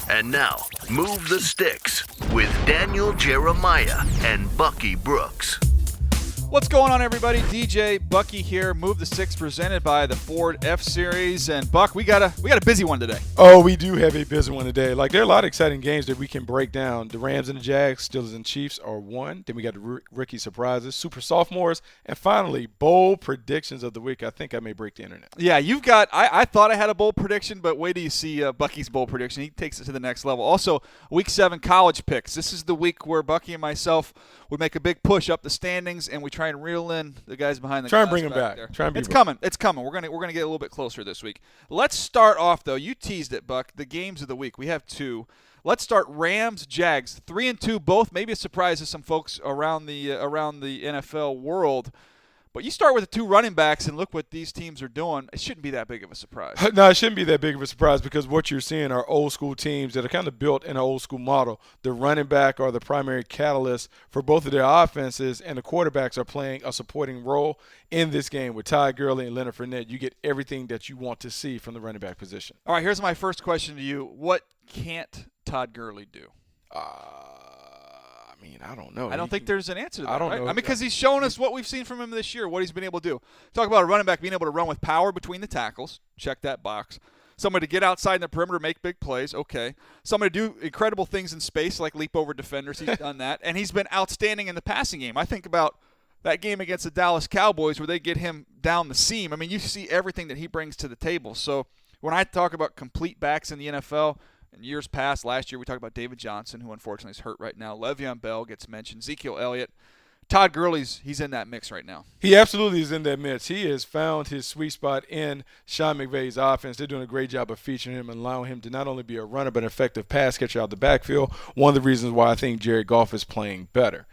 And now, Move the Sticks with Daniel, Jeremiah, and Bucky Brooks. What's going on, everybody? DJ Bucky here. Move the Sticks presented by the Ford F-Series. And Buck, we got a busy one today. Oh, we do have a busy one today. Like, there are a lot of exciting games that we can break down. The Rams and the Jags, Steelers and Chiefs are one. Then we got the rookie surprises, super sophomores, and finally, bold predictions of the week. I think I may break the internet. Yeah, you've got – I thought I had a bold prediction, but wait till you see Bucky's bold prediction. He takes it to the next level. Also, Week 7 college picks. This is the week where Bucky and myself would make a big push up the standings, and we try and reel in the guys behind the glass. Try and bring them back. It's coming. It's coming. We're gonna get a little bit closer this week. Let's start off, though. You teased it, Buck. The games of the week. We have two. Let's start Rams, Jags, 3-2 both. Maybe a surprise to some folks around the NFL world. But you start with the two running backs and look what these teams are doing. It shouldn't be that big of a surprise. No, it shouldn't be that big of a surprise because what you're seeing are old school teams that are kind of built in an old school model. The running back are the primary catalyst for both of their offenses, and the quarterbacks are playing a supporting role in this game. With Todd Gurley and Leonard Fournette, you get everything that you want to see from the running back position. All right, here's my first question to you. What can't Todd Gurley do? I don't know. I don't think there's an answer to that. I don't right? know. I mean, because he's shown us what we've seen from him this year, what he's been able to do. Talk about a running back being able to run with power between the tackles. Check that box. Somebody to get outside in the perimeter, make big plays. Okay. Somebody to do incredible things in space, like leap over defenders. He's done that. And he's been outstanding in the passing game. I think about that game against the Dallas Cowboys where they get him down the seam. I mean, you see everything that he brings to the table. So when I talk about complete backs in the NFL – in years past, last year we talked about David Johnson, who unfortunately is hurt right now. Le'Veon Bell gets mentioned. Ezekiel Elliott. Todd Gurley's he's in that mix right now. He absolutely is in that mix. He has found his sweet spot in Sean McVay's offense. They're doing a great job of featuring him and allowing him to not only be a runner but an effective pass catcher out the backfield. One of the reasons why I think Jared Goff is playing better.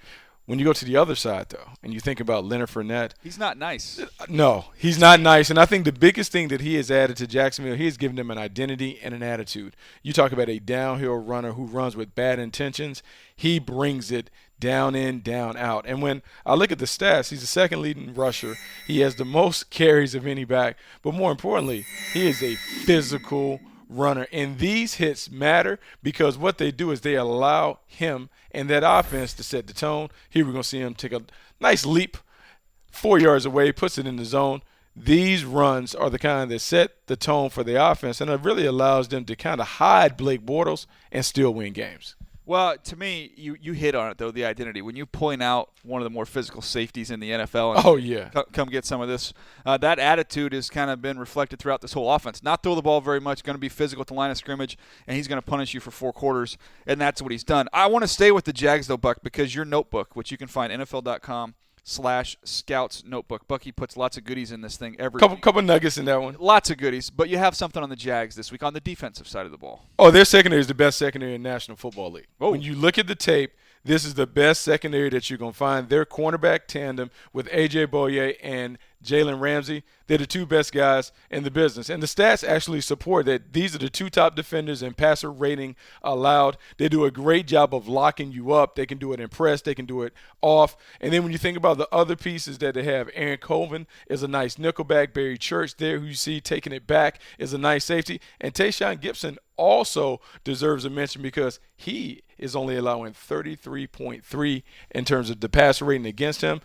When you go to the other side, though, and you think about Leonard Fournette. He's not nice. No, he's not nice. And I think the biggest thing that he has added to Jacksonville, he has given them an identity and an attitude. You talk about a downhill runner who runs with bad intentions. He brings it down in, down out. And when I look at the stats, he's the second leading rusher. He has the most carries of any back. But more importantly, he is a physical runner. And these hits matter because what they do is they allow him and that offense to set the tone. Here we're going to see him take a nice leap 4 yards away, puts it in the zone. These runs are the kind that set the tone for the offense, and it really allows them to kind of hide Blake Bortles and still win games. Well, to me, you hit on it, though, the identity. When you point out one of the more physical safeties in the NFL and come get some of this, that attitude has kind of been reflected throughout this whole offense. Not throw the ball very much, going to be physical at the line of scrimmage, and he's going to punish you for 4 quarters, and that's what he's done. I want to stay with the Jags, though, Buck, because your notebook, which you can find NFL.com/Scouts notebook. Bucky puts lots of goodies in this thing every week. Couple nuggets in that one. Lots of goodies, but you have something on the Jags this week on the defensive side of the ball. Oh, their secondary is the best secondary in National Football League. Oh. When you look at the tape, this is the best secondary that you're going to find. Their cornerback tandem with A.J. Boye and Jalen Ramsey, they're the two best guys in the business. And the stats actually support that these are the two top defenders in passer rating allowed. They do a great job of locking you up. They can do it in press. They can do it off. And then when you think about the other pieces that they have, Aaron Colvin is a nice nickelback. Barry Church there, who you see taking it back, is a nice safety. And Tayshaun Gibson also deserves a mention because he is only allowing 33.3 in terms of the passer rating against him.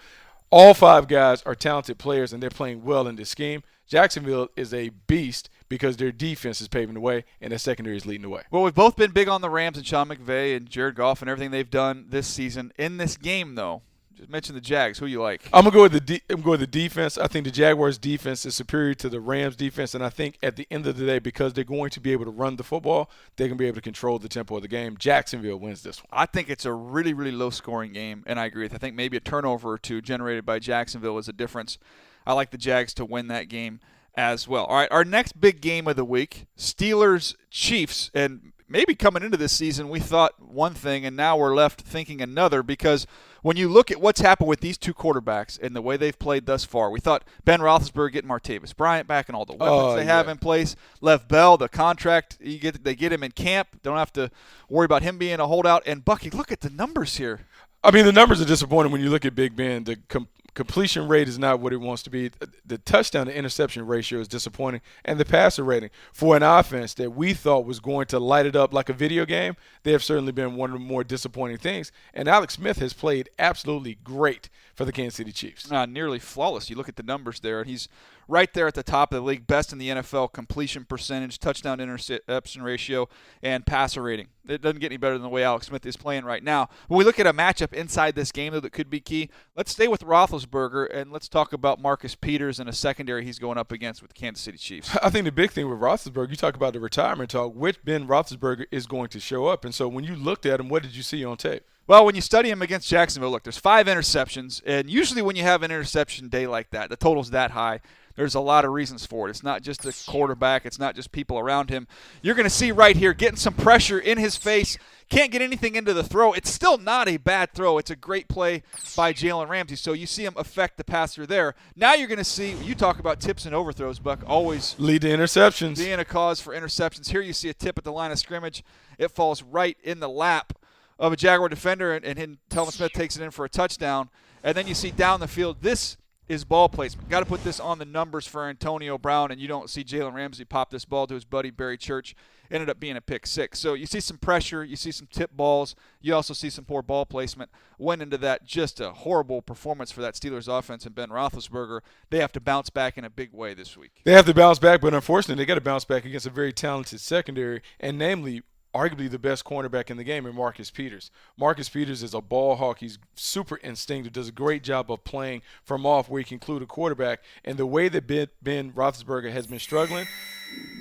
All 5 guys are talented players, and they're playing well in this scheme. Jacksonville is a beast because their defense is paving the way, and their secondary is leading the way. Well, we've both been big on the Rams and Sean McVay and Jared Goff and everything they've done this season. In this game, though, just mention the Jags. Who you like? I'm going to go with the defense. I think the Jaguars' defense is superior to the Rams' defense, and I think at the end of the day, because they're going to be able to run the football, they're going to be able to control the tempo of the game. Jacksonville wins this one. I think it's a really, really low-scoring game, and I agree with you. I think maybe a turnover or two generated by Jacksonville is a difference. I like the Jags to win that game as well. All right, our next big game of the week, Steelers-Chiefs, and maybe coming into this season we thought one thing and now we're left thinking another because when you look at what's happened with these two quarterbacks and the way they've played thus far, we thought Ben Roethlisberger getting Martavis Bryant back and all the weapons they have in place. Lev Bell, the contract, they get him in camp. Don't have to worry about him being a holdout. And Bucky, look at the numbers here. I mean, the numbers are disappointing when you look at Big Ben. The completion rate is not what it wants to be. The touchdown to interception ratio is disappointing, and the passer rating for an offense that we thought was going to light it up like a video game, they have certainly been one of the more disappointing things. And Alex Smith has played absolutely great for the Kansas City Chiefs. Nearly flawless. You look at the numbers there, and he's right there at the top of the league, best in the NFL completion percentage, touchdown interception ratio, and passer rating. It doesn't get any better than the way Alex Smith is playing right now. When we look at a matchup inside this game, though, that could be key, let's stay with Roethlisberger, and let's talk about Marcus Peters and a secondary he's going up against with the Kansas City Chiefs. I think the big thing with Roethlisberger, you talk about the retirement talk, which Ben Roethlisberger is going to show up. And so when you looked at him, what did you see on tape? Well, when you study him against Jacksonville, look, there's 5 interceptions, and usually when you have an interception day like that, the total's that high, there's a lot of reasons for it. It's not just the quarterback. It's not just people around him. You're going to see right here getting some pressure in his face. Can't get anything into the throw. It's still not a bad throw. It's a great play by Jalen Ramsey. So you see him affect the passer there. Now you're going to see, you talk about tips and overthrows, Buck, always lead to interceptions. Being a cause for interceptions. Here you see a tip at the line of scrimmage. It falls right in the lap of a Jaguar defender, and Telvin Smith takes it in for a touchdown. And then you see down the field, this is ball placement. Got to put this on the numbers for Antonio Brown, and you don't see Jalen Ramsey pop this ball to his buddy Barry Church. Ended up being a pick 6. So you see some pressure. You see some tip balls. You also see some poor ball placement. Went into that, just a horrible performance for that Steelers offense, and Ben Roethlisberger, they have to bounce back in a big way this week. They have to bounce back, but unfortunately they got to bounce back against a very talented secondary, and namely arguably the best cornerback in the game in Marcus Peters. Marcus Peters is a ball hawk. He's super instinctive, does a great job of playing from off where he can include a quarterback. And the way that Ben Roethlisberger has been struggling,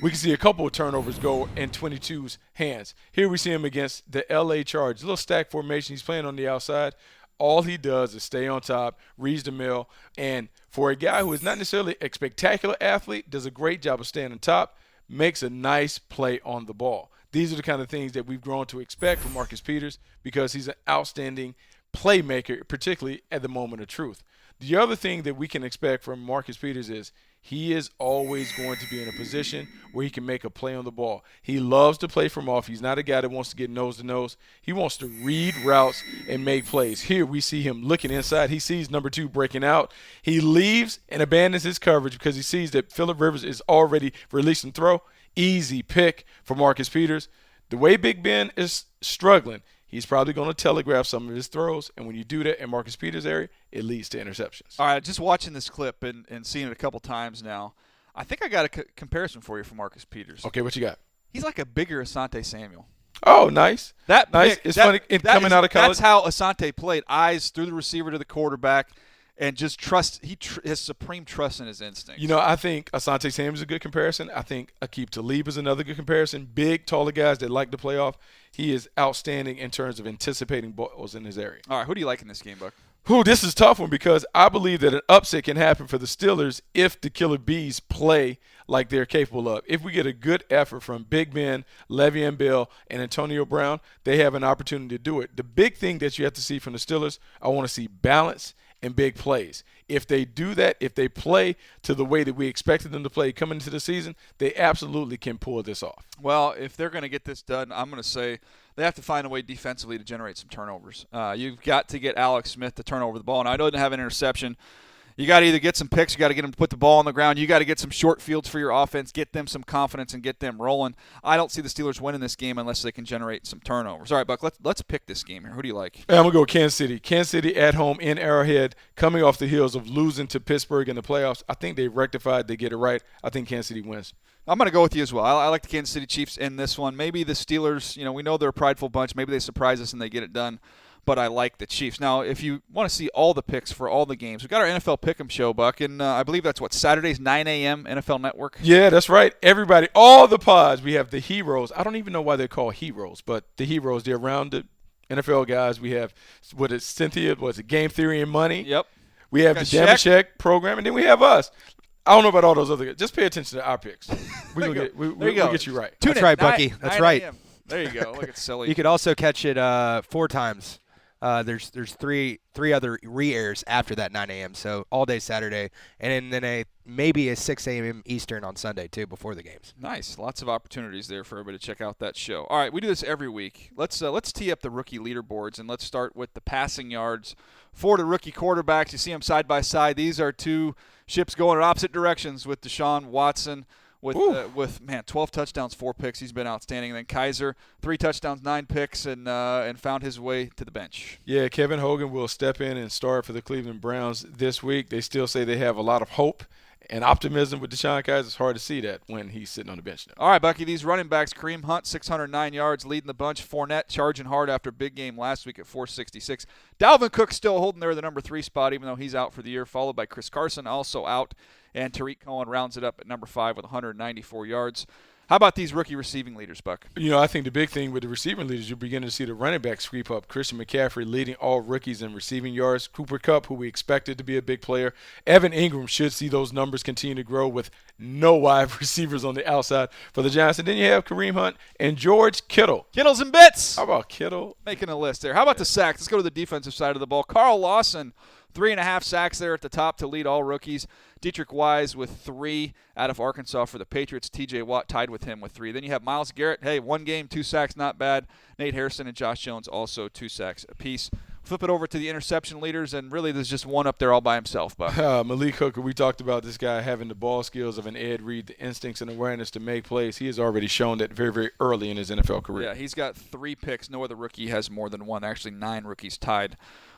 we can see a couple of turnovers go in 22's hands. Here we see him against the L.A. Chargers. A little stack formation. He's playing on the outside. All he does is stay on top, reads the mill, and for a guy who is not necessarily a spectacular athlete, does a great job of staying on top, makes a nice play on the ball. These are the kind of things that we've grown to expect from Marcus Peters because he's an outstanding playmaker, particularly at the moment of truth. The other thing that we can expect from Marcus Peters is he is always going to be in a position where he can make a play on the ball. He loves to play from off. He's not a guy that wants to get nose to nose. He wants to read routes and make plays. Here we see him looking inside. He sees number 2 breaking out. He leaves and abandons his coverage because he sees that Phillip Rivers is already releasing throw. Easy pick for Marcus Peters. The way Big Ben is struggling, he's probably going to telegraph some of his throws, and when you do that in Marcus Peters' area, it leads to interceptions. All right, just watching this clip and seeing it a couple times now, I think I got a comparison for you for Marcus Peters. Okay, what you got? He's like a bigger Asante Samuel. Oh, nice. Nice. It's funny coming out of college. That's how Asante played. Eyes through the receiver to the quarterback. And just trust, he has supreme trust in his instincts. You know, I think Asante Samuel is a good comparison. I think Aqib Talib is another good comparison. Big, taller guys that like to play off. He is outstanding in terms of anticipating balls in his area. All right, who do you like in this game, Buck? This is a tough one because I believe that an upset can happen for the Steelers if the Killer Bees play like they're capable of. If we get a good effort from Big Ben, Le'Veon Bell, and Antonio Brown, they have an opportunity to do it. The big thing that you have to see from the Steelers, I want to see balance and big plays. If they do that, if they play to the way that we expected them to play coming into the season, they absolutely can pull this off. Well, if they're going to get this done, I'm going to say they have to find a way defensively to generate some turnovers. You've got to get Alex Smith to turn over the ball. Now, I know he didn't have an interception. You got to either get some picks, you got to get them to put the ball on the ground, you got to get some short fields for your offense, get them some confidence and get them rolling. I don't see the Steelers winning this game unless they can generate some turnovers. All right, Buck, let's pick this game here. Who do you like? I'm going to go with Kansas City. Kansas City at home in Arrowhead, coming off the heels of losing to Pittsburgh in the playoffs. I think they rectified, they get it right. I think Kansas City wins. I'm going to go with you as well. I like the Kansas City Chiefs in this one. Maybe the Steelers, we know they're a prideful bunch. Maybe they surprise us and they get it done. But I like the Chiefs. Now, if you want to see all the picks for all the games, we've got our NFL Pick'em show, Buck, and I believe that's Saturdays, 9 a.m., NFL Network? Yeah, that's right. Everybody, all the pods, we have the heroes. I don't even know why they're called heroes, but the heroes, they're around the NFL guys. We have, Cynthia, Game Theory and Money? Yep. We have the Damashek program, and then we have us. I don't know about all those other guys. Just pay attention to our picks. We'll get you right. That's right, Bucky. That's right. There you go. Look at silly. You could also catch it 4 times There's three other re-airs after that 9 a.m. So all day Saturday, and then maybe a 6 a.m. Eastern on Sunday too before the games. Nice, lots of opportunities there for everybody to check out that show. All right, we do this every week. Let's tee up the rookie leaderboards, and let's start with the passing yards for the rookie quarterbacks. You see them side by side. These are two ships going in opposite directions with Deshaun Watson. With 12 touchdowns, 4 picks, he's been outstanding. And then Kaiser, 3 touchdowns, 9 picks, and found his way to the bench. Yeah, Kevin Hogan will step in and start for the Cleveland Browns this week. They still say they have a lot of hope and optimism with Deshaun Kaiser. It's hard to see that when he's sitting on the bench now. All right, Bucky, these running backs, Kareem Hunt, 609 yards, leading the bunch. Fournette charging hard after a big game last week at 466. Dalvin Cook still holding there the number 3 spot, even though he's out for the year, followed by Chris Carson, also out. And Tariq Cohen rounds it up at number 5 with 194 yards. How about these rookie receiving leaders, Buck? I think the big thing with the receiving leaders, you're beginning to see the running backs creep up. Christian McCaffrey leading all rookies in receiving yards. Cooper Kupp, who we expected to be a big player. Evan Ingram should see those numbers continue to grow with no wide receivers on the outside for the Giants. And then you have Kareem Hunt and George Kittle. Kittles and bits. How about Kittle? Making a list there. How about the sacks? Let's go to the defensive side of the ball. Carl Lawson, 3.5 sacks there at the top to lead all rookies. Dietrich Wise with 3 out of Arkansas for the Patriots. T.J. Watt tied with him with 3. Then you have Myles Garrett. Hey, 1 game, 2 sacks, not bad. Nate Harrison and Josh Jones also 2 sacks apiece. Flip it over to the interception leaders, and really there's just one up there all by himself, Buck. Malik Hooker, we talked about this guy having the ball skills of an Ed Reed, the instincts and awareness to make plays. He has already shown that very, very early in his NFL career. Yeah, he's got 3 picks. No other rookie has more than 1. Actually, 9 rookies tied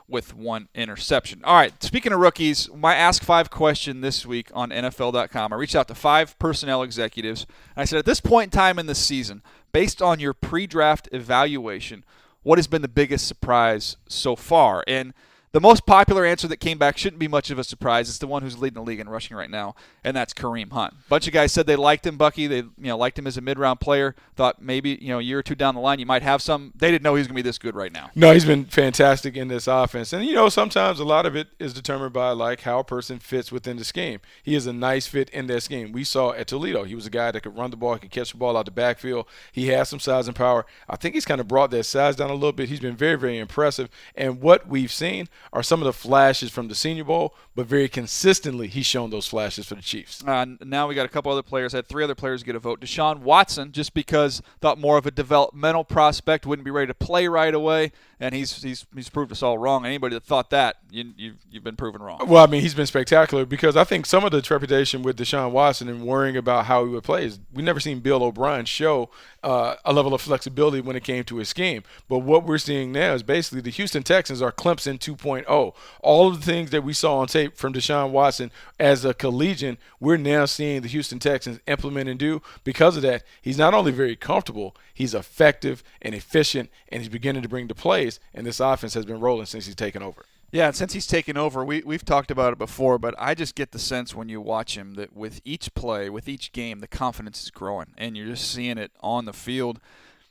with 1 interception. All right, speaking of rookies, my Ask 5 question this week on NFL.com, I reached out to 5 personnel executives, and I said, at this point in time in the season, based on your pre-draft evaluation, what has been the biggest surprise so far? And the most popular answer that came back shouldn't be much of a surprise. It's the one who's leading the league in rushing right now, and that's Kareem Hunt. A bunch of guys said they liked him, Bucky. They liked him as a mid-round player. Thought maybe a year or 2 down the line you might have some. They didn't know he was going to be this good right now. No, he's been fantastic in this offense. And, sometimes a lot of it is determined by, how a person fits within the scheme. He is a nice fit in that scheme. We saw at Toledo, he was a guy that could run the ball, could catch the ball out the backfield. He has some size and power. I think he's kind of brought that size down a little bit. He's been very, very impressive. And what we've seen are some of the flashes from the Senior Bowl, but very consistently he's shown those flashes for the Chiefs. Now we got a couple other players. I had 3 other players get a vote. Deshaun Watson, just because thought more of a developmental prospect, wouldn't be ready to play right away, and he's proved us all wrong. Anybody that thought that, you've been proven wrong. Well, I mean, he's been spectacular because I think some of the trepidation with Deshaun Watson and worrying about how he would play is we never seen Bill O'Brien show a level of flexibility when it came to his scheme. But what we're seeing now is basically the Houston Texans are Clemson 2.0. All of the things that we saw on tape from Deshaun Watson as a collegian, we're now seeing the Houston Texans implement and do. Because of that, he's not only very comfortable, he's effective and efficient, and he's beginning to bring the plays, and this offense has been rolling since he's taken over. Yeah, and since he's taken over, we've talked about it before, but I just get the sense when you watch him that with each play, with each game, the confidence is growing, and you're just seeing it on the field.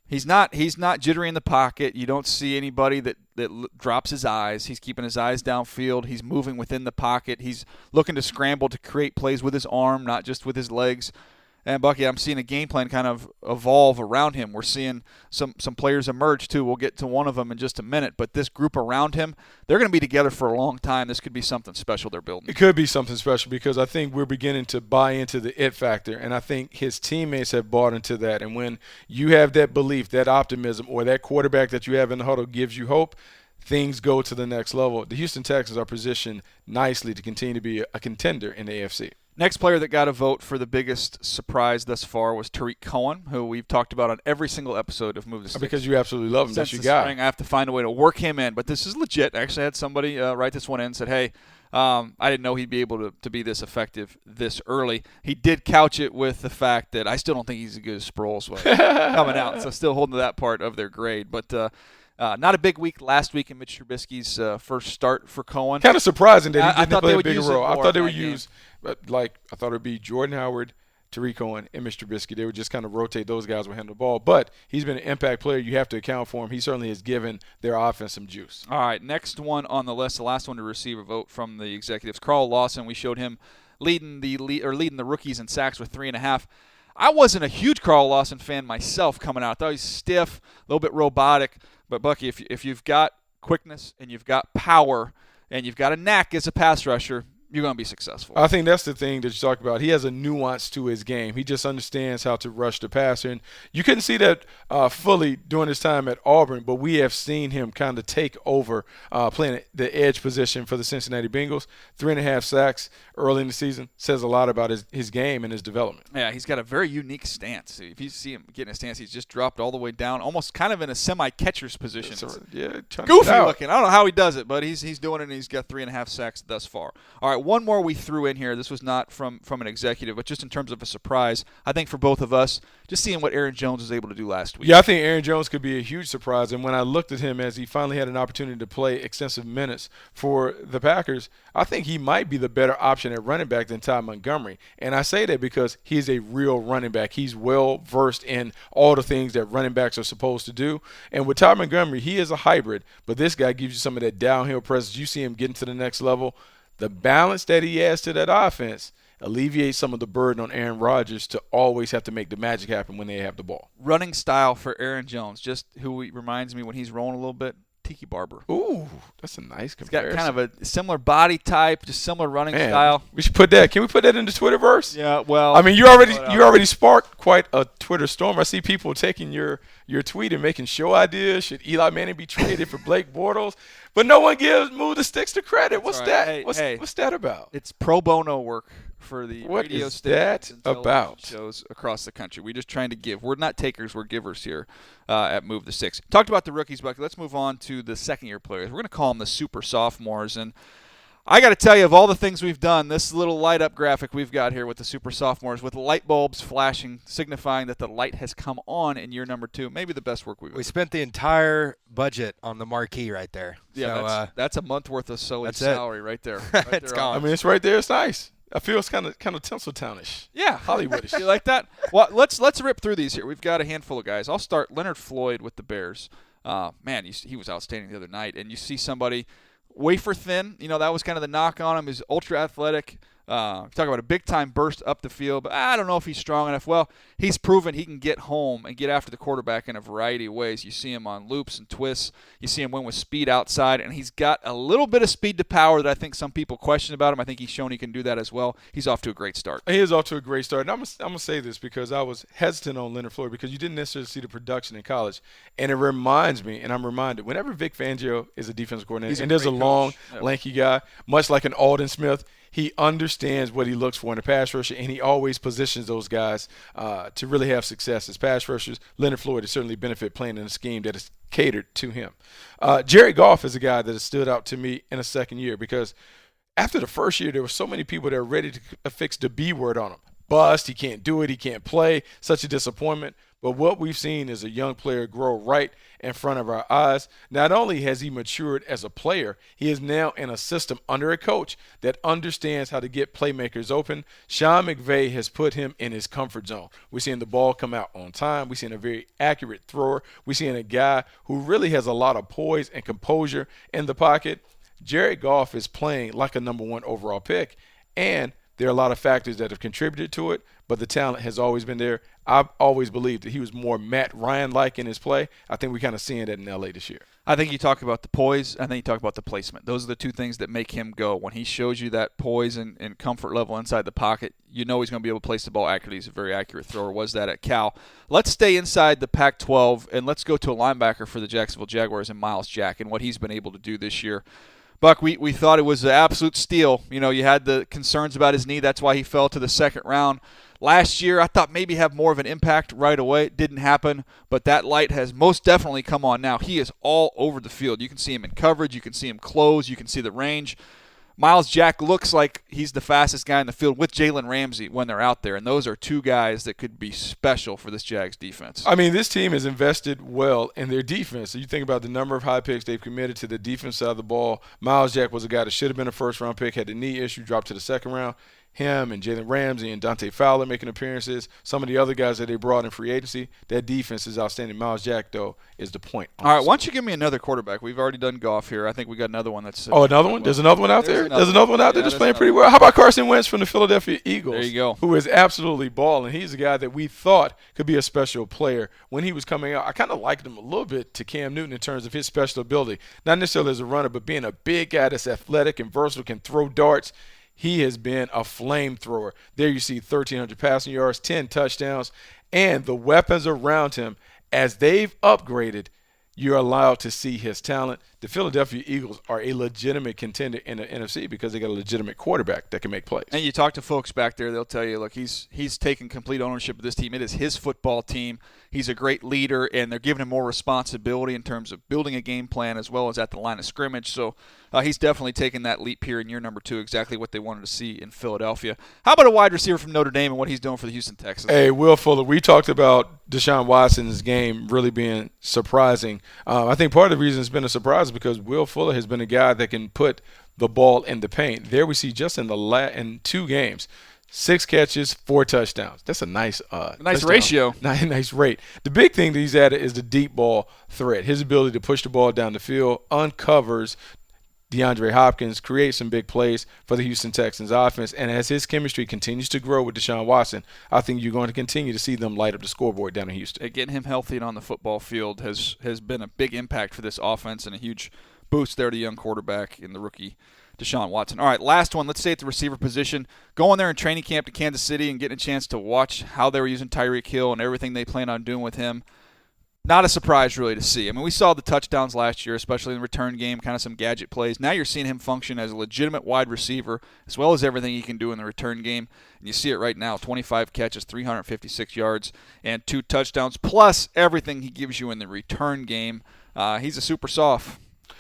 He's not jittery in the pocket. You don't see anybody that drops his eyes. He's keeping his eyes downfield. He's moving within the pocket. He's looking to scramble to create plays with his arm, not just with his legs. And, Bucky, I'm seeing a game plan kind of evolve around him. We're seeing some players emerge, too. We'll get to one of them in just a minute. But this group around him, they're going to be together for a long time. This could be something special they're building. It could be something special because I think we're beginning to buy into the it factor, and I think his teammates have bought into that. And when you have that belief, that optimism, or that quarterback that you have in the huddle gives you hope, things go to the next level. The Houston Texans are positioned nicely to continue to be a contender in the AFC. Next player that got a vote for the biggest surprise thus far was Tariq Cohen, who we've talked about on every single episode of Move the Sticks. Because you absolutely love him. Since That's your the guy. spring, I have to find a way to work him in. But this is legit. I actually had somebody write this one in and said, hey, I didn't know he'd be able to be this effective this early. He did couch it with the fact that I still don't think he's as good as Sproles was coming out. So still holding to that part of their grade. But not a big week last week in Mitch Trubisky's first start for Cohen. Kind of surprising that he didn't play a bigger use it role. I more thought they in would that use, I thought it would be Jordan Howard, Tariq Cohen, and Mitch Trubisky. They would just kind of rotate those guys with him the ball. But he's been an impact player. You have to account for him. He certainly has given their offense some juice. All right, next one on the list, the last one to receive a vote from the executives, Carl Lawson. We showed him leading the rookies in sacks with 3.5. I wasn't a huge Carl Lawson fan myself coming out. I thought he's stiff, a little bit robotic. But, Bucky, if you've got quickness and you've got power and you've got a knack as a pass rusher, you're going to be successful. I think that's the thing that you talk about. He has a nuance to his game. He just understands how to rush the passer. And you couldn't see that fully during his time at Auburn, but we have seen him kind of take over playing the edge position for the Cincinnati Bengals. 3.5 sacks early in the season says a lot about his game and his development. Yeah, he's got a very unique stance. If you see him getting a stance, he's just dropped all the way down, almost kind of in a semi-catcher's position. Goofy looking. I don't know how he does it, but he's doing it, and he's got 3.5 sacks thus far. All right, one more we threw in here. This was not from an executive, but just in terms of a surprise, I think for both of us, just seeing what Aaron Jones was able to do last week. Yeah, I think Aaron Jones could be a huge surprise. And when I looked at him as he finally had an opportunity to play extensive minutes for the Packers, I think he might be the better option at running back than Ty Montgomery. And I say that because he's a real running back. He's well versed in all the things that running backs are supposed to do. And with Ty Montgomery, he is a hybrid, but this guy gives you some of that downhill presence. You see him getting to the next level. The balance that he adds to that offense alleviates some of the burden on Aaron Rodgers to always have to make the magic happen when they have the ball. Running style for Aaron Jones, just who he reminds me when he's rolling a little bit, Tiki Barber. Ooh, that's a nice comparison. He's got kind of a similar body type, just similar running Man, style. We should put that. Can we put that in the Twitterverse? Yeah, well. I mean, you already sparked quite a Twitter storm. I see people taking your tweet and making show ideas. Should Eli Manning be traded for Blake Bortles? But no one gives Move the Sticks the credit. What's that? Hey, what's that about? It's pro bono work for the What radio is stations that and about? shows across the country. We're just trying to give. We're not takers, we're givers here at Move the Sticks. Talked about the rookies, Bucky. Let's move on to the second-year players. We're going to call them the super sophomores. And I got to tell you, of all the things we've done, this little light-up graphic we've got here with the super sophomores, with light bulbs flashing, signifying that the light has come on in year number 2, maybe the best work we've done. We spent the entire budget on the marquee right there. Yeah, so, that's a month worth of Sully's that's it. salary right there. Right It's there gone. I mean, it's right there. It's nice. I feel it's kind of Tinseltownish. Yeah, Hollywoodish. You like that? Well, let's rip through these here. We've got a handful of guys. I'll start Leonard Floyd with the Bears. Man, he was outstanding the other night. And you see somebody wafer thin. You know, that was kind of the knock on him. He's ultra athletic. Talk about a big-time burst up the field, but I don't know if he's strong enough. Well, he's proven he can get home and get after the quarterback in a variety of ways. You see him on loops and twists. You see him win with speed outside, and he's got a little bit of speed to power that I think some people question about him. I think he's shown he can do that as well. He's off to a great start. He is off to a great start. And I'm going to say this because I was hesitant on Leonard Floyd because you didn't necessarily see the production in college. And it reminds me, and I'm reminded, whenever Vic Fangio is a defensive coordinator, and there's a long, lanky guy, much like an Alden Smith, he understands what he looks for in a pass rusher, and he always positions those guys to really have success as pass rushers. Leonard Floyd has certainly benefited playing in a scheme that is catered to him. Jared Goff is a guy that has stood out to me in a second year because after the first year, there were so many people that were ready to affix the B word on him. Bust, he can't do it, he can't play, such a disappointment. But what we've seen is a young player grow right in front of our eyes. Not only has he matured as a player, he is now in a system under a coach that understands how to get playmakers open. Sean McVay has put him in his comfort zone. We're seeing the ball come out on time. We're seeing a very accurate thrower. We're seeing a guy who really has a lot of poise and composure in the pocket. Jared Goff is playing like a number 1 overall pick, and there are a lot of factors that have contributed to it, but the talent has always been there. I've always believed that he was more Matt Ryan-like in his play. I think we're kind of seeing that in L.A. this year. I think you talk about the poise. I think you talk about the placement. Those are the two things that make him go. When he shows you that poise and comfort level inside the pocket, you know he's going to be able to place the ball accurately. He's a very accurate thrower. Was that at Cal? Let's stay inside the Pac-12, and let's go to a linebacker for the Jacksonville Jaguars and Miles Jack and what he's been able to do this year. Buck, we thought it was an absolute steal. You know, you had the concerns about his knee. That's why he fell to the second round. Last year, I thought maybe have more of an impact right away. It didn't happen, but that light has most definitely come on now. He is all over the field. You can see him in coverage. You can see him close. You can see the range. Miles Jack looks like he's the fastest guy in the field with Jalen Ramsey when they're out there, and those are two guys that could be special for this Jags defense. I mean, this team has invested well in their defense. So you think about the number of high picks they've committed to the defense side of the ball. Miles Jack was a guy that should have been a first-round pick, had the knee issue, dropped to the second round. him and Jalen Ramsey and Dante Fowler making appearances, some of the other guys that they brought in free agency, that defense is outstanding. Miles Jack, though, is the point. All right, why don't you give me another quarterback? We've already done Goff here. I think we got another one that's another one? There's another one out there? There's another one out there that's playing pretty well. How about Carson Wentz from the Philadelphia Eagles? There you go. Who is absolutely balling. He's a guy that we thought could be a special player when he was coming out. I kind of liked him a little bit to Cam Newton in terms of his special ability. Not necessarily as a runner, but being a big guy that's athletic and versatile, can throw darts. He has been a flamethrower. There you see 1,300 passing yards, 10 touchdowns, and the weapons around him, as they've upgraded, you're allowed to see his talent. The Philadelphia Eagles are a legitimate contender in the NFC because they got a legitimate quarterback that can make plays. And you talk to folks back there, they'll tell you, look, he's taken complete ownership of this team. It is his football team. He's a great leader, and they're giving him more responsibility in terms of building a game plan as well as at the line of scrimmage. So he's definitely taken that leap here in year number 2, exactly what they wanted to see in Philadelphia. How about a wide receiver from Notre Dame and what he's doing for the Houston Texans? Hey, Will Fuller, we talked about Deshaun Watson's game really being surprising. I think part of the reason it's been a surprise is because Will Fuller has been a guy that can put the ball in the paint. There we see just in 2 games, 6 catches, 4 touchdowns. That's a nice ratio. Nice rate. The big thing that he's added is the deep ball threat. His ability to push the ball down the field uncovers DeAndre Hopkins, creates some big plays for the Houston Texans offense. And as his chemistry continues to grow with Deshaun Watson, I think you're going to continue to see them light up the scoreboard down in Houston. Getting him healthy and on the football field has been a big impact for this offense and a huge boost there to young quarterback in the rookie Deshaun Watson. All right, last one. Let's stay at the receiver position. Going there in training camp to Kansas City and getting a chance to watch how they were using Tyreek Hill and everything they plan on doing with him. Not a surprise, really, to see. I mean, we saw the touchdowns last year, especially in the return game, kind of some gadget plays. Now you're seeing him function as a legitimate wide receiver, as well as everything he can do in the return game. And you see it right now, 25 catches, 356 yards, and 2 touchdowns, plus everything he gives you in the return game. He's a super soft.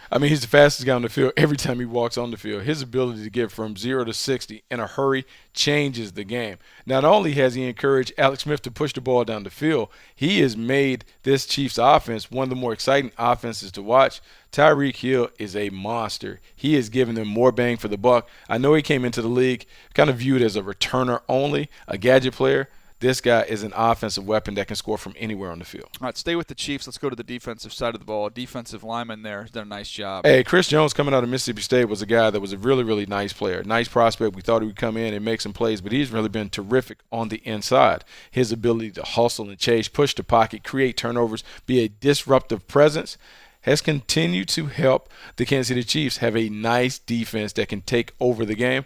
I mean, he's the fastest guy on the field every time he walks on the field. His ability to get from 0 to 60 in a hurry changes the game. Not only has he encouraged Alex Smith to push the ball down the field, he has made this Chiefs offense one of the more exciting offenses to watch. Tyreek Hill is a monster. He has given them more bang for the buck. I know he came into the league kind of viewed as a returner only, a gadget player. This guy is an offensive weapon that can score from anywhere on the field. All right, stay with the Chiefs. Let's go to the defensive side of the ball. Defensive lineman there has done a nice job. Hey, Chris Jones coming out of Mississippi State was a guy that was a really, really nice player. Nice prospect. We thought he would come in and make some plays, but he's really been terrific on the inside. His ability to hustle and chase, push the pocket, create turnovers, be a disruptive presence has continued to help the Kansas City Chiefs have a nice defense that can take over the game.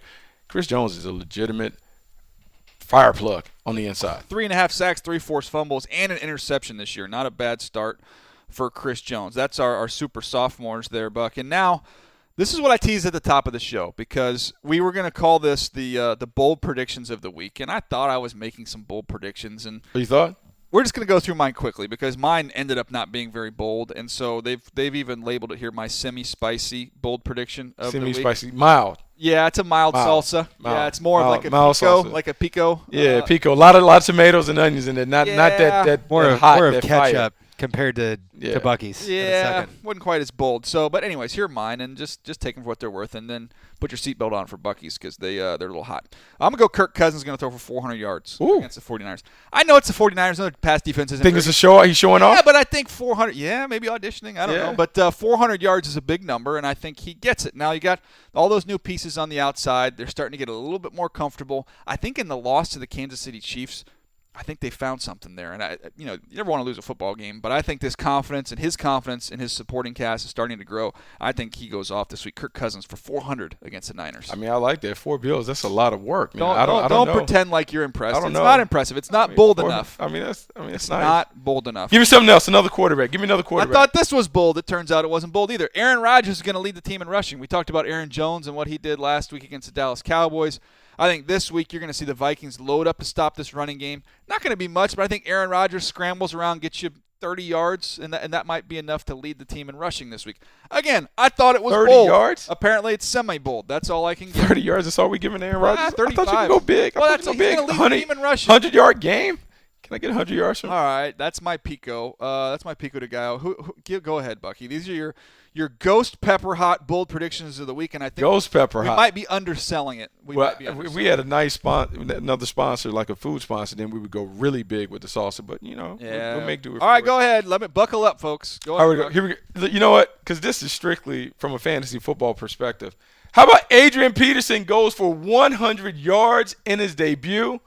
Chris Jones is a legitimate fire plug on the inside. 3.5 sacks, 3 forced fumbles, and an interception this year. Not a bad start for Chris Jones. That's our super sophomores there, Buck. And now, this is what I teased at the top of the show because we were going to call this the bold predictions of the week, and I thought I was making some bold predictions. And you thought? We're just going to go through mine quickly because mine ended up not being very bold, and so they've even labeled it here my semi-spicy bold prediction of the week. Semi-spicy, mild. Yeah, it's a mild salsa. Mild. Yeah, it's more of like a pico. Yeah, pico. A lot of tomatoes and onions in it. Not that more that of hot, more of that ketchup fire. compared to Bucky's. Yeah, wasn't quite as bold. So, but anyways, here are mine, and just take them for what they're worth, and then put your seatbelt on for Bucky's because they're a little hot. I'm gonna go. Kirk Cousins is gonna throw for 400 yards against the 49ers. I know it's the 49ers. Another pass defense isn't. Think it's a show? He's showing off. Yeah, but I think 400. Yeah, maybe auditioning. I don't know. But 400 yards is a big number, and I think he gets it. Now you got all those new pieces on the outside. They're starting to get a little bit more comfortable. I think in the loss to the Kansas City Chiefs, I think they found something there. And, you never want to lose a football game, but I think this confidence and his supporting cast is starting to grow. I think he goes off this week. Kirk Cousins for 400 against the Niners. I mean, I like that. 4 bills, that's a lot of work. Man. Don't pretend like you're impressed. It's not impressive. It's not bold enough. It's nice. Not bold enough. Give me something else, another quarterback. Give me another quarterback. I thought this was bold. It turns out it wasn't bold either. Aaron Rodgers is going to lead the team in rushing. We talked about Aaron Jones and what he did last week against the Dallas Cowboys. I think this week you're going to see the Vikings load up to stop this running game. Not going to be much, but I think Aaron Rodgers scrambles around, gets you 30 yards, and that might be enough to lead the team in rushing this week. Again, I thought it was 30 bold. yards? Apparently it's semi-bold. That's all I can get. 30 yards, that's all we giving Aaron Rodgers? 35. I thought you could go big. Well, he's going to lead the team in rushing. 100-yard game? Can I get 100 yards from? All right, that's my Pico. That's my Pico de Gallo. Go ahead, Bucky. These are your Ghost Pepper Hot bold predictions of the week, and I think Ghost Pepper we Hot. might be underselling it. We had a nice another sponsor, like a food sponsor, then we would go really big with the salsa. But we'll make do. All right, go ahead. Let me buckle up, folks. Go ahead. Here we go. You know what? Because this is strictly from a fantasy football perspective. How about Adrian Peterson goes for 100 yards in his debut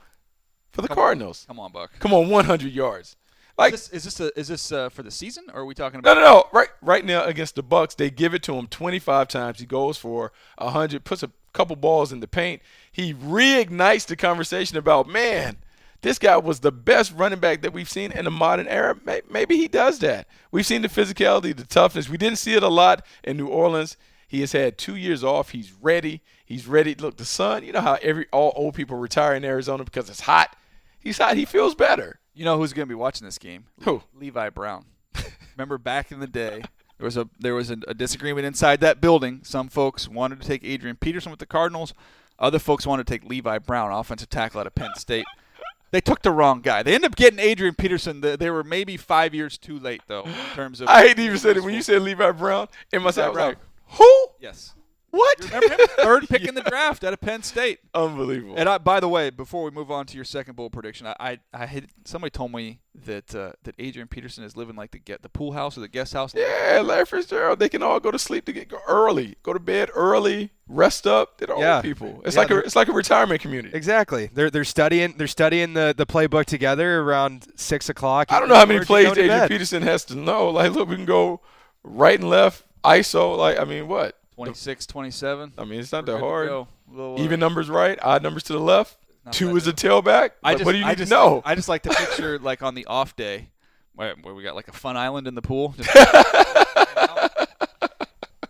for the Cardinals? Come on, Buck. Come on, 100 yards. Like, is this for the season, or are we talking about? No. Right now against the Bucks, they give it to him 25 times. He goes for 100, puts a couple balls in the paint. He reignites the conversation about, man, this guy was the best running back that we've seen in the modern era. Maybe he does that. We've seen the physicality, the toughness. We didn't see it a lot in New Orleans. He has had 2 years off. He's ready. Look, the sun, you know how all old people retire in Arizona because it's hot? He's hot. He feels better. You know who's going to be watching this game? Who? Levi Brown. Remember back in the day, there was a disagreement inside that building. Some folks wanted to take Adrian Peterson with the Cardinals. Other folks wanted to take Levi Brown, offensive tackle out of Penn State. They took the wrong guy. They ended up getting Adrian Peterson. They were maybe 5 years too late, though, in terms of. I hate to even say it. When you said Levi Brown, in my head I was like, who? Yes. What? You remember him? Third pick in the draft out of Penn State. Unbelievable. And by the way, before we move on to your second bold prediction, somebody told me that Adrian Peterson is living like the pool house or the guest house. Yeah, Larry Fitzgerald. They can all go to sleep go early, go to bed early, rest up. They're old people. It's like a retirement community. Exactly. They're studying the playbook together around 6 o'clock. I don't know how many plays Adrian Peterson has to know. Like, look, we can go right and left, ISO. Like, I mean, what? 26, 27. I mean, it's not that hard. Little, even numbers right, odd numbers to the left. Two is a tailback. What do you need to know? I just like to picture, like, on the off day where we got, like, a fun island in the pool.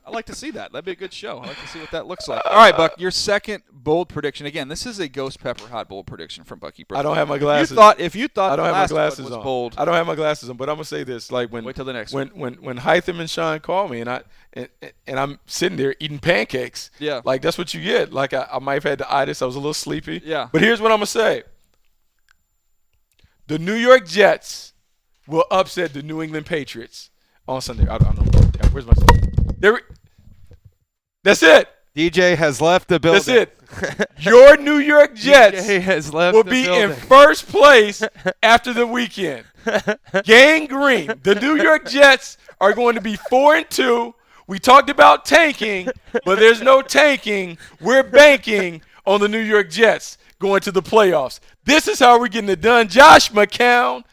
I'd like to see that. That'd be a good show. I'd like to see what that looks like. All right, Buck, your second bold prediction. Again, this is a Ghost Pepper Hot bold prediction from Bucky Brooks. I don't have my glasses. If you thought I don't the have my last glasses one was on. bold. I don't have my glasses on, but I'm gonna say this: like wait till the next when Hytham and Sean call me, and I'm sitting there eating pancakes. Yeah. Like, that's what you get. Like, I might have had the itis. I was a little sleepy. Yeah. But here's what I'm gonna say: the New York Jets will upset the New England Patriots on Sunday. I don't know. Where's my son? That's it. DJ has left the building. That's it. Your New York Jets DJ has left will the be building. in first place after the weekend. Gang green. The New York Jets are going to be 4-2. We talked about tanking, but there's no tanking. We're banking on the New York Jets going to the playoffs. This is how we're getting it done. Josh McCown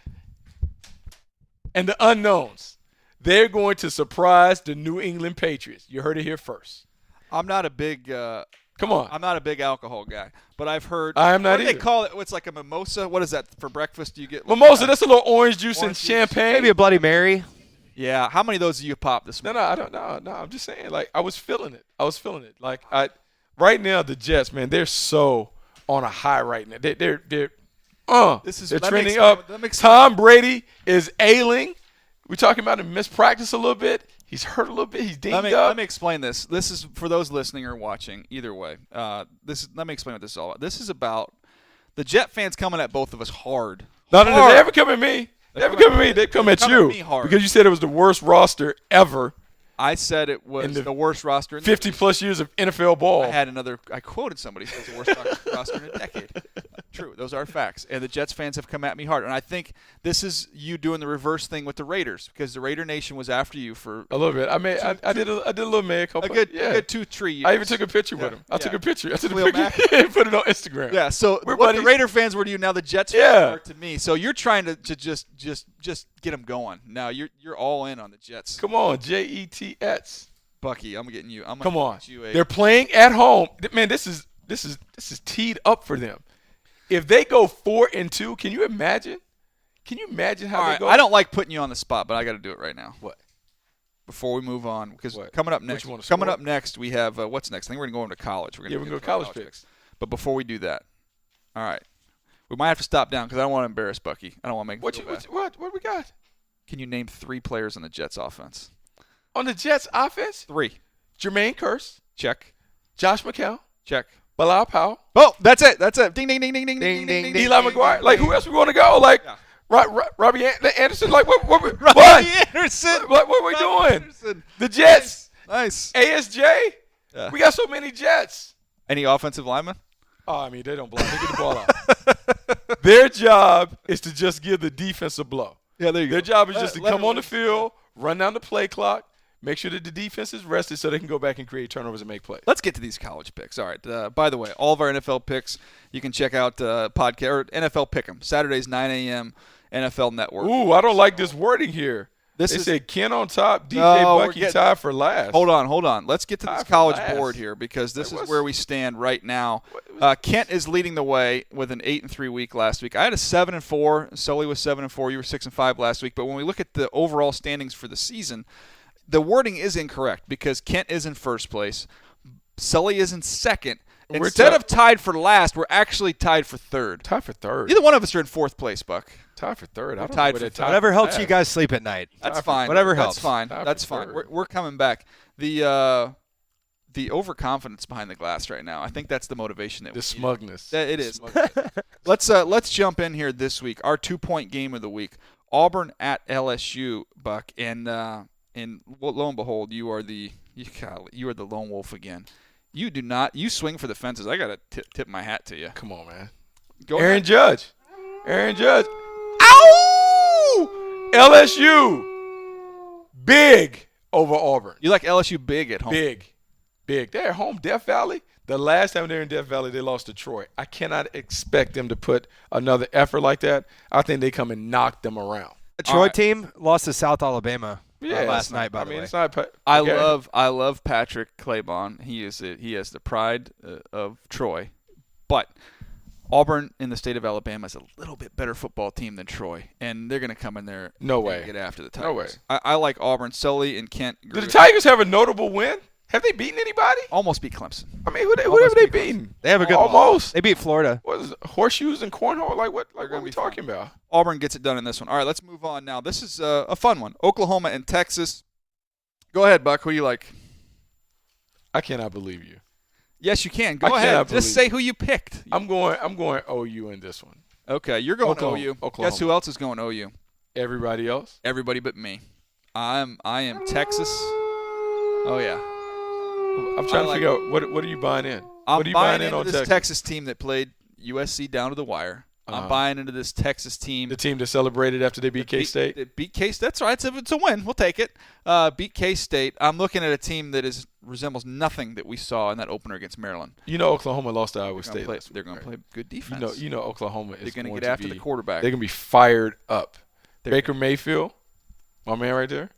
and the unknowns. They're going to surprise the New England Patriots. You heard it here first. I'm not a big Come on. I'm not a big alcohol guy, but I've heard I am not what do either. they call it? It's like a mimosa. What is that for breakfast? Do you get Mimosa, that's a little orange juice and Orange juice. champagne. Maybe a Bloody Mary. Yeah. How many of those do you pop this No, morning? I don't know. No, I'm just saying, like, I was feeling it. Like, right now, the Jets, man, they're so on a high right now. They're Let me trending explain- up. let me explain. Tom Brady is ailing. We're talking about him missed practice a little bit. He's hurt a little bit. He's dinged up. Let me explain this. This is for those listening or watching. Either way, let me explain what this is all about. This is about the Jet fans coming at both of us hard. No, they Hard. ever come at me. They They ever come come at at me. They come at come you at me hard. because you said it was the worst roster ever. I said it was In the worst roster in 50-plus years of NFL ball. I quoted somebody who says the worst roster in a decade. True. Those are facts. And the Jets fans have come at me hard. And I think this is you doing the reverse thing with the Raiders because the Raider Nation was after you for A little bit. I did a little mea culpa. a good Yeah. 2-3 years. I even took a picture with Yeah, him. I took yeah. a picture. I took a Khalil picture and put it on Instagram. Yeah, so We're what the buddies. Raider fans were to you, now the Jets fans Yeah. are to me. So you're trying to just get them going. Now you're all in on the Jets. Come on, Jets. Bucky, I'm getting you. Come on. Get you a, They're playing at home. Man, this is teed up for them. If they go 4-2, can you imagine? Can you imagine how all they right, go? I don't like putting you on the spot, but I got to do it right now. What? Before we move on, because What? coming up What next, you wanna score? we have what's next? I think we're gonna go into college. We're Yeah, gonna we can go to our college picks. But before we do that, all right, we might have to stop down because I don't want to embarrass Bucky. I don't want to make him feel bad. What we got? Can you name 3 players on the Jets offense? On the Jets offense, 3. Jermaine Kearse, Check. Josh McCown, Check. Bilal Powell. Oh, that's it. That's it. Ding, ding, ding, ding, ding, ding, ding, ding. Eli McGuire. Like, who else we want to go? Like, Yeah. Robbie Anderson. Like, what? Robbie What? Anderson. What are we Robbie doing? Anderson. The Jets. Nice. ASJ. Yeah. We got so many Jets. Any offensive linemen? Oh, I mean, they don't block. They get the ball out. Their job is to just give the defense a blow. Yeah, there you go. Their job is just to Let come it on the run. field, run down the play clock, make sure that the defense is rested so they can go back and create turnovers and make plays. Let's get to these college picks. All right. By the way, all of our NFL picks, you can check out podcast or NFL Pick'em, Saturdays 9 a.m. NFL Network. Ooh, I don't like this wording here. They said Ken on top, DJ Bucky tied for last. Hold on. Let's get to this college board here because this Like, is where we stand right now. Kent is leading the way with an 8-3 week last week. I had a 7-4. Sully was 7-4. You were 6-5 last week. But when we look at the overall standings for the season, the wording is incorrect because Kent is in first place. Sully is in second. Instead of tied for last, we're actually tied for third. Tied for third. Neither one of us are in fourth place, Buck. Tied for third. I don't tied know for where third. Whatever helps last. you guys sleep at night. That's fine. Whatever That's helps. fine. Tied That's for fine. third. We're coming back. The overconfidence behind the glass right now. I think that's the motivation that The we need. smugness. It is. Smugness. Let's jump in here this week. Our 2-point game of the week: Auburn at LSU, Buck, and lo and behold, you are the lone wolf again. You do not. You swing for the fences. I gotta tip my hat to you. Come on, man. Go Aaron ahead. Judge. Ow! LSU. Big over Auburn. You like LSU big at home? Big. They're at home, Death Valley. The last time they were in Death Valley, they lost to Troy. I cannot expect them to put another effort like that. I think they come and knock them around. The Troy team lost to South Alabama Yeah, last night, by the way. it's not. I okay. love Patrick Claybon. He has the pride of Troy, but Auburn in the state of Alabama is a little bit better football team than Troy, and they're going to come in there. No and way. Get after the Tigers. No way. I like Auburn. Sully and Kent. Did the Tigers have a notable win? Have they beaten anybody? almost beat Clemson? I mean, who have they beaten? They have a good almost. They beat Florida. What is it, horseshoes and cornhole? Like what? Like They're what gonna are we be fun. talking about? Auburn gets it done in this one. All right, let's move on now. This is a fun one. Oklahoma and Texas. Go ahead, Buck. Who do you like? I cannot believe you. Yes, you can. Go I ahead. cannot Just believe say who you picked. I'm going OU in this one. Okay, you're going Oklahoma. OU. Oklahoma. Guess who else is going OU? Everybody else? Everybody but me. I am Texas. Oh yeah. I'm trying to figure out what are you buying in? I'm What are you buying in into on this Texas team that played USC down to the wire. I'm buying into this Texas team. The team that celebrated after they beat K-State? That beat K-State. That's right. It's a win. We'll take it. Beat K-State. I'm looking at a team that resembles nothing that we saw in that opener against Maryland. You know Oklahoma lost to Iowa State. They're going to play good defense. You know Oklahoma is They're going to to get after the quarterback. They're going to be fired up. They're- Baker Mayfield, my man right there.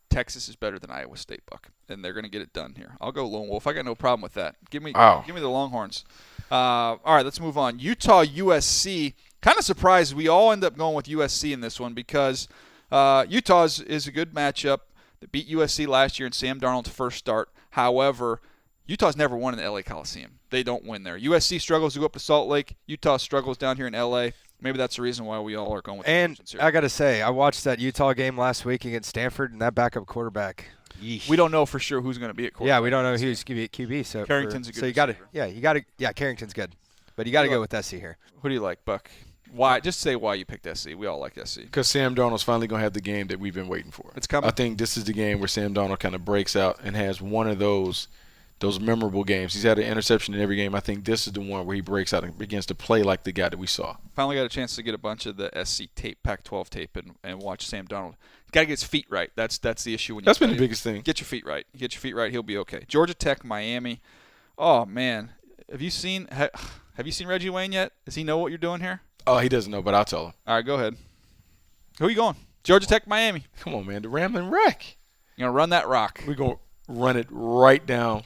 Texas is better than Iowa State, Buck, and they're going to get it done here. I'll go Lone Wolf. I got no problem with that. Give me the Longhorns. All right, let's move on. Utah, USC. Kind of surprised we all end up going with USC in this one because Utah is a good matchup. They beat USC last year in Sam Darnold's first start. However, Utah's never won in the LA Coliseum. They don't win there. USC struggles to go up to Salt Lake. Utah struggles down here in LA. Maybe that's the reason why we all are going with the And Trojans here. I got to say, I watched that Utah game last week against Stanford, and that backup quarterback. Yeesh. We don't know for sure who's going to be at quarterback. Yeah, we don't know who's QB. So Carrington's a good So you got to. receiver. Yeah, Carrington's good, but you got to go with SC here. Who do you like, Buck? Why? Just say why you picked SC. We all like SC. Because Sam Darnold's finally going to have the game that we've been waiting for. It's coming. I think this is the game where Sam Darnold kind of breaks out and has one of those memorable games. He's had an interception in every game. I think this is the one where he breaks out and begins to play like the guy that we saw. Finally got a chance to get a bunch of the SC tape, Pac-12 tape, and watch Sam Darnold. Got to get his feet right. That's the issue. When you That's been play. the biggest thing. Get your feet right. Get your feet right. He'll be okay. Georgia Tech, Miami. Oh man, have you seen Reggie Wayne yet? Does he know what you're doing here? Oh, he doesn't know, but I'll tell him. All right, go ahead. Who are you going? Georgia Tech, Miami. Come on, man. The Ramblin' Wreck. You're gonna run that rock. We're going to run it right down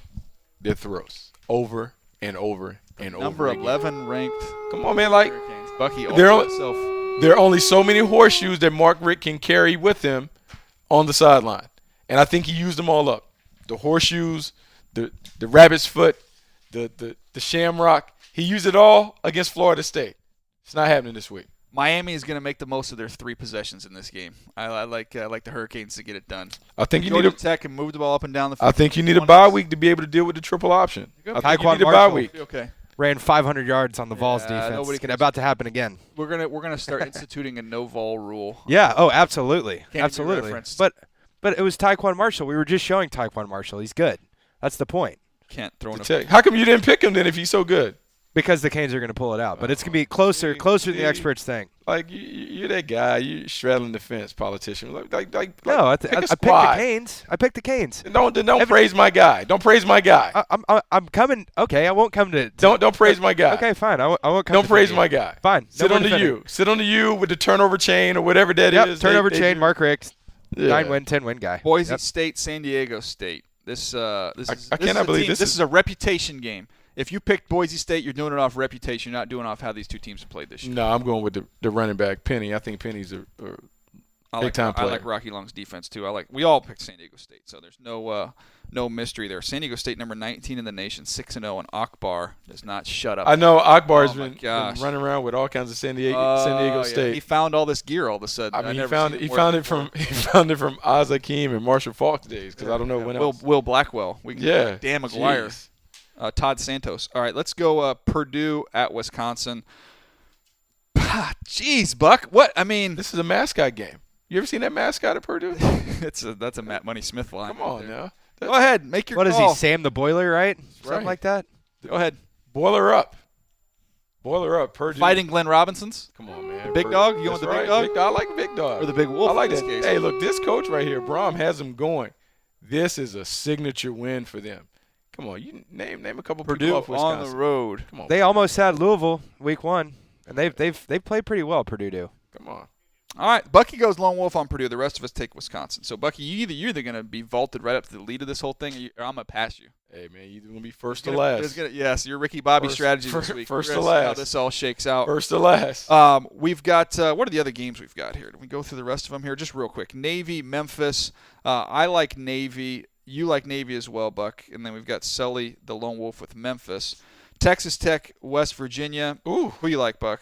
their throats over and over and over. Number again. 11 ranked. Come on, man. Like, Hurricanes. Bucky all They're by on- himself. there are only so many horseshoes that Mark Richt can carry with him on the sideline. And I think he used them all up. The horseshoes, the rabbit's foot, the shamrock. He used it all against Florida State. It's not happening this week. Miami is going to make the most of their 3 possessions in this game. I like the Hurricanes to get it done. I think you Georgia need Tech can move the ball up and down the I field. think you need a bye week to be able to deal with the triple option. I think you Taekwon need a bye Marshall. week. Okay. ran 500 yards on the Vols Yeah, defense. nobody It's cares. about to happen again. We're gonna start instituting a no vol rule. Yeah. Oh, absolutely. Can't be Absolutely. referenced. But it was Tyquan Marshall. We were just showing Tyquan Marshall. He's good. That's the point. Can't throw in a Check. How come you didn't pick him then if he's so good? Because the Canes are going to pull it out. But it's going to be closer than the experts think. Like you're that guy, you straddling the fence, politician. No, I picked the Canes. I picked the Canes. Don't praise my guy. Don't praise my guy. I'm coming. Okay, I won't come to. Don't praise my guy. Okay, fine. I won't come. Don't to praise you. my guy. Fine. Sit on the U. Sit on the U with the turnover chain or whatever that is. Turnover chain. Mark Ricks, Yeah. 9-win, 10-win guy. Boise State, San Diego State. This I cannot believe this is a reputation game. If you picked Boise State, you're doing it off reputation. You're not doing it off how these two teams have played this year. No, I'm going with the running back, Penny. I think Penny's a big-time player. I like Rocky Long's defense, too. We all picked San Diego State, so there's no mystery there. San Diego State, number 19 in the nation, 6-0, and Akbar does not shut up. I know Akbar's been running around with all kinds of San Diego State. Yeah. He found all this gear all of a sudden. I mean, he found it from Oz Hakeem and Marshall Falk's days because I don't know when else. Will Blackwell. Dan McGuire. Jeez. Todd Santos. All right, let's go Purdue at Wisconsin. Jeez, Buck. What? I mean, this is a mascot game. You ever seen that mascot at Purdue? that's a Matt Money Smith line. Come on now. Go ahead, make your What call. is he, Sam the Boiler, right? Something like that? Go ahead. Boiler up, Purdue. Fighting Glenn Robinson's. Come on, man. Big dog? You want the big dog? I like big dog. Or the big wolf? I like in this that. case. Hey, look, this coach right here, Brom, has them going. This is a signature win for them. Come on, you name a couple Purdue people off Wisconsin. on the road. Come on. They almost had Louisville week 1, and they've played pretty well. Purdue do. Come on. All right, Bucky goes lone wolf on Purdue. The rest of us take Wisconsin. So, Bucky, you're either going to be vaulted right up to the lead of this whole thing, or I'm going to pass you. Hey, man, you're going to be first to last. Yes, your Ricky Bobby strategy this week. First We're to gonna see how last. this all shakes out. First to last. We've got what are the other games we've got here? Do we go through the rest of them here just real quick? Navy, Memphis. I like Navy. You like Navy as well, Buck. And then we've got Sully, the lone wolf with Memphis. Texas Tech, West Virginia. Ooh. Who you like, Buck?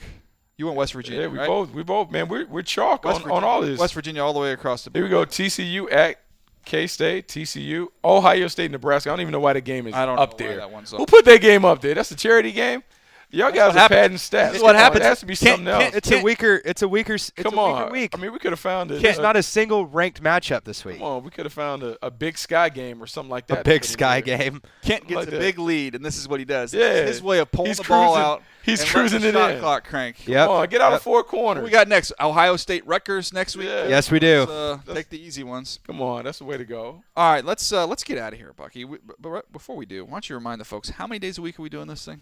You went West Virginia, Yeah, we right? both, man. We're chalk West on all this. West Virginia all the way across the board. Here we go. TCU at K-State, TCU, Ohio State, Nebraska. I don't even know why the game is I don't up know why there. that one's up. Who put that game up there? That's a charity game? Y'all guys are padding stats. That's what happens. It has to be something else. It's a weaker week. I mean, we could have found it. There's not a single ranked matchup this week. Come on, we could have found a Big Sky game or something like that. A Big Sky game. Kent gets like a that. big lead, and this is what he does. Yeah. It's his way of pulling He's the ball cruising- out. he's and cruising letting the it shot in. clock crank. Yep. Come on, get out of four corners. What we got next? Ohio State, Rutgers next week. Yeah. Yes, we do. Let's, take the easy ones. Come on, that's the way to go. All right, let's get out of here, Bucky. But before we do, why don't you remind the folks how many days a week are we doing this thing?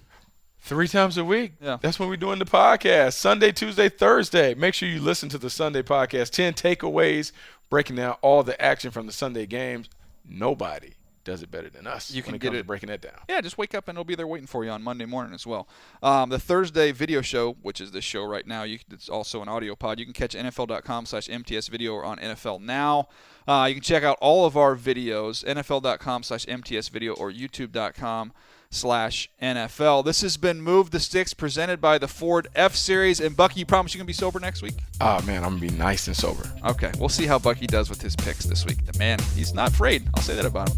3 times a week. Yeah. That's when we're doing the podcast. Sunday, Tuesday, Thursday. Make sure you listen to the Sunday podcast. 10 takeaways, breaking down all the action from the Sunday games. Nobody does it better than us. You can when it get comes to it- breaking that down. Yeah, just wake up and it'll be there waiting for you on Monday morning as well. The Thursday video show, which is this show right now, it's also an audio pod. You can catch NFL.com/MTS video or on NFL Now. You can check out all of our videos, NFL.com/MTS video or YouTube.com/NFL. This has been Move the Sticks presented by the Ford F-Series. And Bucky, you promise you're going to be sober next week? Oh, man, I'm going to be nice and sober. Okay, we'll see how Bucky does with his picks this week. The man, he's not afraid. I'll say that about him.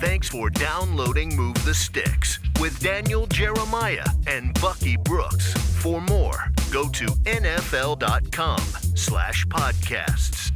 Thanks for downloading Move the Sticks with Daniel Jeremiah and Bucky Brooks. For more, go to NFL.com/podcasts.